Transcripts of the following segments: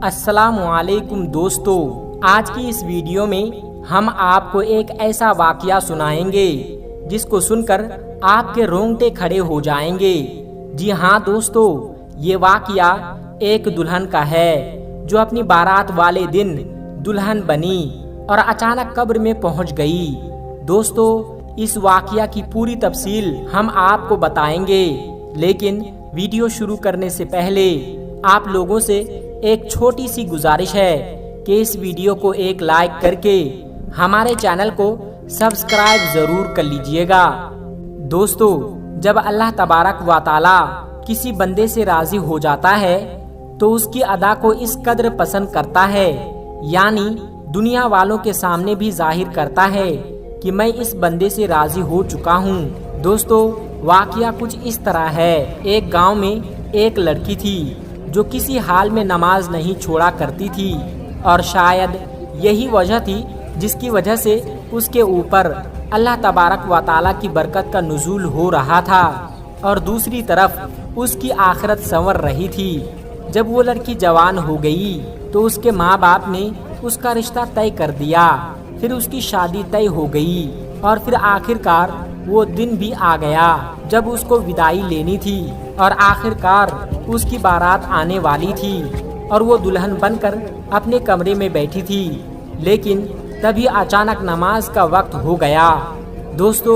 السلام علیکم دوستو، آج کی اس ویڈیو میں ہم آپ کو ایک ایسا واقعہ سنائیں گے جس کو سن کر آپ کے رونگٹے کھڑے ہو جائیں گے۔ جی ہاں دوستو، یہ واقعہ ایک دلہن کا ہے جو اپنی بارات والے دن دلہن بنی اور اچانک قبر میں پہنچ گئی۔ دوستو، اس واقعہ کی پوری تفصیل ہم آپ کو بتائیں گے، لیکن ویڈیو شروع کرنے سے پہلے آپ لوگوں سے ایک چھوٹی سی گزارش ہے کہ اس ویڈیو کو ایک لائک کر کے ہمارے چینل کو سبسکرائب ضرور کر لیجئے گا۔ دوستو، جب اللہ تبارک و تعالی کسی بندے سے راضی ہو جاتا ہے تو اس کی ادا کو اس قدر پسند کرتا ہے، یعنی دنیا والوں کے سامنے بھی ظاہر کرتا ہے کہ میں اس بندے سے راضی ہو چکا ہوں۔ دوستو، واقعہ کچھ اس طرح ہے۔ ایک گاؤں میں ایک لڑکی تھی جو کسی حال میں نماز نہیں چھوڑا کرتی تھی، اور شاید یہی وجہ تھی جس کی وجہ سے اس کے اوپر اللہ تبارک و تعالیٰ کی برکت کا نزول ہو رہا تھا، اور دوسری طرف اس کی آخرت سنور رہی تھی۔ جب وہ لڑکی جوان ہو گئی تو اس کے ماں باپ نے اس کا رشتہ طے کر دیا، پھر اس کی شادی طے ہو گئی، اور پھر آخرکار وہ دن بھی آ گیا جب اس کو وداعی لینی تھی، اور آخرکار اس کی بارات آنے والی تھی اور وہ دلہن بن کر اپنے کمرے میں بیٹھی تھی، لیکن تبھی اچانک نماز کا وقت ہو گیا۔ دوستو،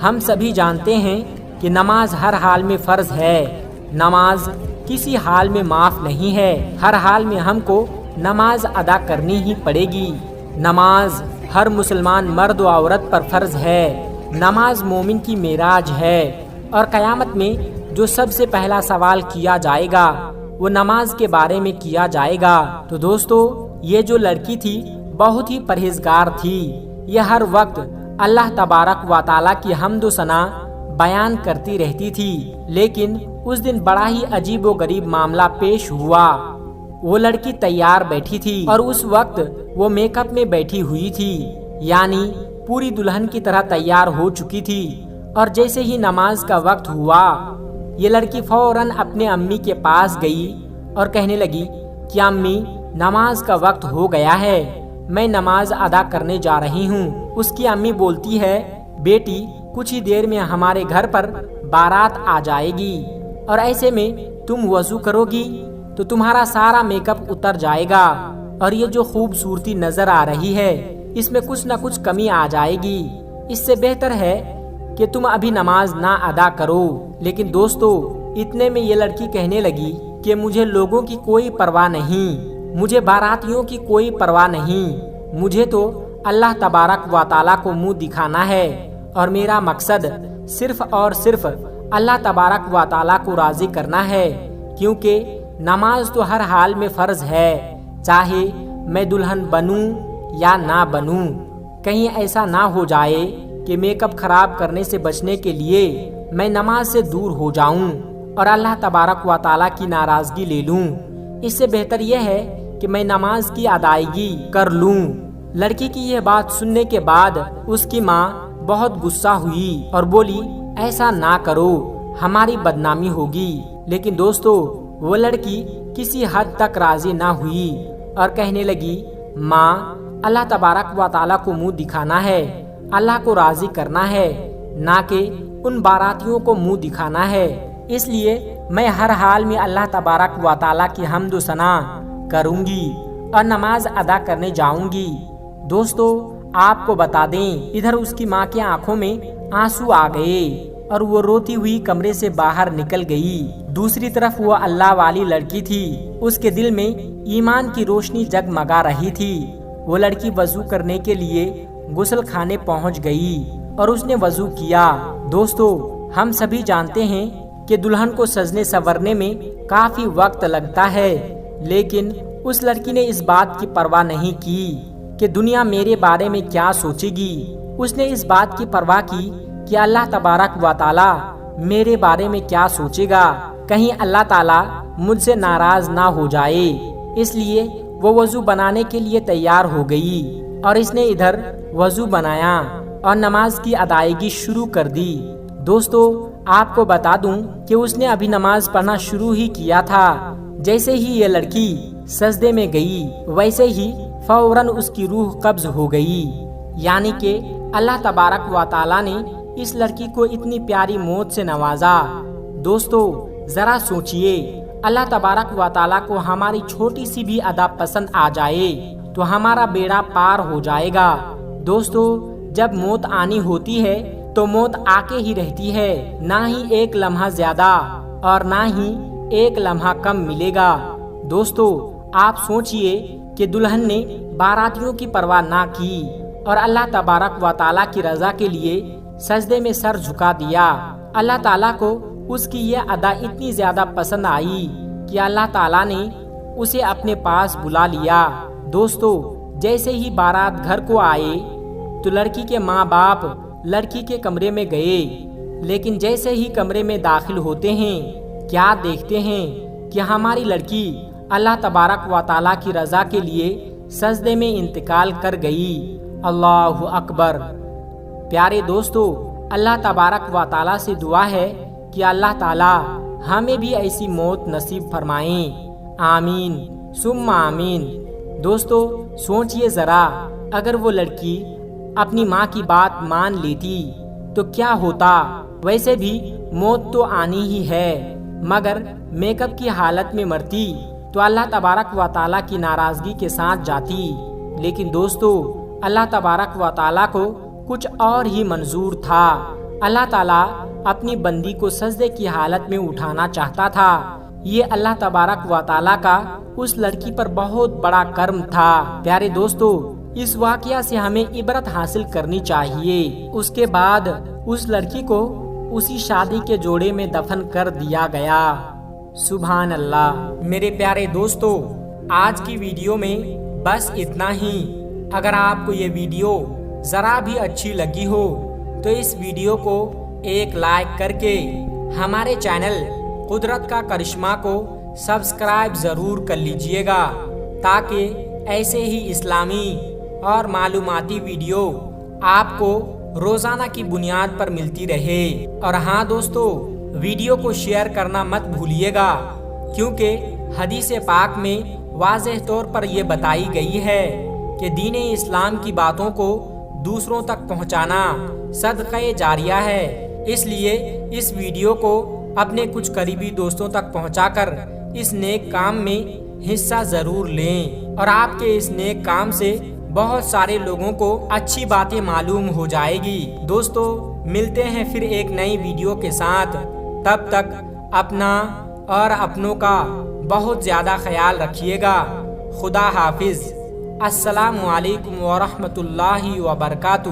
ہم سبھی جانتے ہیں کہ نماز ہر حال میں فرض ہے، نماز کسی حال میں معاف نہیں ہے، ہر حال میں ہم کو نماز ادا کرنی ہی پڑے گی۔ نماز ہر مسلمان مرد و عورت پر فرض ہے، نماز مومن کی معراج ہے، اور قیامت میں جو سب سے پہلا سوال کیا جائے گا وہ نماز کے بارے میں کیا جائے گا۔ تو دوستو، یہ جو لڑکی تھی بہت ہی پرہیزگار تھی، یہ ہر وقت اللہ تبارک و تعالیٰ کی حمد و ثنا بیان کرتی رہتی تھی، لیکن اس دن بڑا ہی عجیب و غریب معاملہ پیش ہوا۔ وہ لڑکی تیار بیٹھی تھی اور اس وقت وہ میک اپ میں بیٹھی ہوئی تھی، یعنی پوری دلہن کی طرح تیار ہو چکی تھی، اور جیسے ہی نماز کا وقت ہوا یہ لڑکی فوراً اپنے امی کے پاس گئی اور کہنے لگی کہ امی، نماز کا وقت ہو گیا ہے، میں نماز ادا کرنے جا رہی ہوں۔ اس کی امی بولتی ہے، بیٹی کچھ ہی دیر میں ہمارے گھر پر بارات آ جائے گی، اور ایسے میں تم وضو کرو گی تو تمہارا سارا میک اپ اتر جائے گا، اور یہ جو خوبصورتی نظر آ رہی ہے اس میں کچھ نہ کچھ کمی آ جائے گی، اس سے بہتر ہے کہ تم ابھی نماز نہ ادا کرو۔ لیکن دوستو، اتنے میں یہ لڑکی کہنے لگی کہ مجھے لوگوں کی کوئی پرواہ نہیں، مجھے باراتیوں کی کوئی پرواہ نہیں، مجھے تو اللہ تبارک و تعالیٰ کو منہ دکھانا ہے، اور میرا مقصد صرف اور صرف اللہ تبارک و تعالیٰ کو راضی کرنا ہے، کیونکہ نماز تو ہر حال میں فرض ہے، چاہے میں دلہن بنوں یا نہ بنوں۔ کہیں ایسا نہ ہو جائے کہ میک اپ خراب کرنے سے بچنے کے لیے میں نماز سے دور ہو جاؤں اور اللہ تبارک و تعالیٰ کی ناراضگی لے لوں، اس سے بہتر یہ ہے کہ میں نماز کی ادائیگی کر لوں۔ لڑکی کی یہ بات سننے کے بعد اس کی ماں بہت غصہ ہوئی اور بولی، ایسا نہ کرو، ہماری بدنامی ہوگی۔ لیکن دوستو، وہ لڑکی کسی حد تک راضی نہ ہوئی اور کہنے لگی، ماں، اللہ تبارک و تعالیٰ کو منہ دکھانا ہے، اللہ کو راضی کرنا ہے، نہ کہ ان باراتیوں کو منہ دکھانا ہے، اس لیے میں ہر حال میں اللہ تبارک و تعالیٰ کی حمد و ثنا کروں گی اور نماز ادا کرنے جاؤں گی۔ دوستو، آپ کو بتا دیں، ادھر اس کی ماں کی آنکھوں میں آنسو آ گئے اور وہ روتی ہوئی کمرے سے باہر نکل گئی۔ دوسری طرف وہ اللہ والی لڑکی تھی، اس کے دل میں ایمان کی روشنی جگمگا رہی تھی۔ وہ لڑکی وضو کرنے کے لیے غسل خانے پہنچ گئی اور اس نے وضو کیا۔ دوستو، ہم سبھی جانتے ہیں کہ دلہن کو سجنے سنورنے میں کافی وقت لگتا ہے، لیکن اس لڑکی نے اس بات کی پرواہ نہیں کی کہ دنیا میرے بارے میں کیا سوچے گی۔ اس نے اس بات کی پرواہ کی کہ اللہ تبارک و تعالیٰ میرے بارے میں کیا سوچے گا، کہیں اللہ تعالیٰ مجھ سے ناراض نہ ہو جائے، اس لیے وہ وضو بنانے کے لیے تیار ہو گئی، اور اس نے ادھر وضو بنایا اور نماز کی ادائیگی شروع کر دی۔ دوستو، آپ کو بتا دوں کہ اس نے ابھی نماز پڑھنا شروع ہی کیا تھا، جیسے ہی یہ لڑکی سجدے میں گئی ویسے ہی فوراً اس کی روح قبض ہو گئی۔ یعنی کہ اللہ تبارک و تعالیٰ نے اس لڑکی کو اتنی پیاری موت سے نوازا۔ دوستو ذرا سوچئے، اللہ تبارک و تعالیٰ کو ہماری چھوٹی سی بھی ادا پسند آ جائے تو ہمارا بیڑا پار ہو جائے گا۔ دوستو جب موت آنی ہوتی ہے تو موت آ کے ہی رہتی ہے، نہ ہی ایک لمحہ زیادہ اور نہ ہی ایک لمحہ کم ملے گا۔ دوستو آپ سوچئے کہ دلہن نے باراتیوں کی پرواہ نہ کی اور اللہ تبارک و تعالیٰ کی رضا کے لیے سجدے میں سر جھکا دیا۔ اللہ تعالیٰ کو اس کی یہ ادا اتنی زیادہ پسند آئی کہ اللہ تعالیٰ نے اسے اپنے پاس بلا لیا۔ دوستو جیسے ہی بارات گھر کو آئے تو لڑکی کے ماں باپ لڑکی کے کمرے میں گئے، لیکن جیسے ہی کمرے میں داخل ہوتے ہیں کیا دیکھتے ہیں کہ ہماری لڑکی اللہ تبارک و تعالیٰ کی رضا کے لیے سجدے میں انتقال کر گئی۔ اللہ اکبر۔ پیارے دوستو اللہ تبارک و تعالیٰ سے دعا ہے کہ اللہ تعالیٰ ہمیں بھی ایسی موت نصیب فرمائیں، آمین ثم آمین۔ دوستو سوچئے ذرا، اگر وہ لڑکی اپنی ماں کی بات مان لیتی تو کیا ہوتا؟ ویسے بھی موت تو آنی ہی ہے، مگر میک اپ کی حالت میں مرتی تو اللہ تبارک و تعالیٰ کی ناراضگی کے ساتھ جاتی۔ لیکن دوستو اللہ تبارک و تعالیٰ کو کچھ اور ہی منظور تھا۔ اللہ تعالیٰ اپنی بندی کو سجدے کی حالت میں اٹھانا چاہتا تھا۔ یہ اللہ تبارک و تعالیٰ کا اس لڑکی پر بہت بڑا کرم تھا۔ پیارے دوستو اس واقعہ سے ہمیں عبرت حاصل کرنی چاہیے۔ اس کے بعد اس لڑکی کو اسی شادی کے جوڑے میں دفن کر دیا گیا۔ سبحان اللہ۔ میرے پیارے دوستو آج کی ویڈیو میں بس اتنا ہی۔ اگر آپ کو یہ ویڈیو ذرا بھی اچھی لگی ہو تو اس ویڈیو کو ایک لائک کر کے ہمارے چینل قدرت کا کرشمہ کو سبسکرائب ضرور کر لیجئے گا، تاکہ ایسے ہی اسلامی اور معلوماتی ویڈیو آپ کو روزانہ کی بنیاد پر ملتی رہے۔ اور ہاں دوستو ویڈیو کو شیئر کرنا مت بھولیے گا، کیونکہ حدیث پاک میں واضح طور پر یہ بتائی گئی ہے کہ دین اسلام کی باتوں کو دوسروں تک پہنچانا صدقہ جاریہ ہے۔ اس لیے اس ویڈیو کو اپنے کچھ قریبی دوستوں تک پہنچا کر اس نیک کام میں حصہ ضرور لیں، اور آپ کے اس نیک کام سے بہت سارے لوگوں کو اچھی باتیں معلوم ہو جائے گی۔ دوستو ملتے ہیں پھر ایک نئی ویڈیو کے ساتھ، تب تک اپنا اور اپنوں کا بہت زیادہ خیال رکھیے گا۔ خدا حافظ۔ السلام علیکم ورحمۃ اللہ وبرکاتہ۔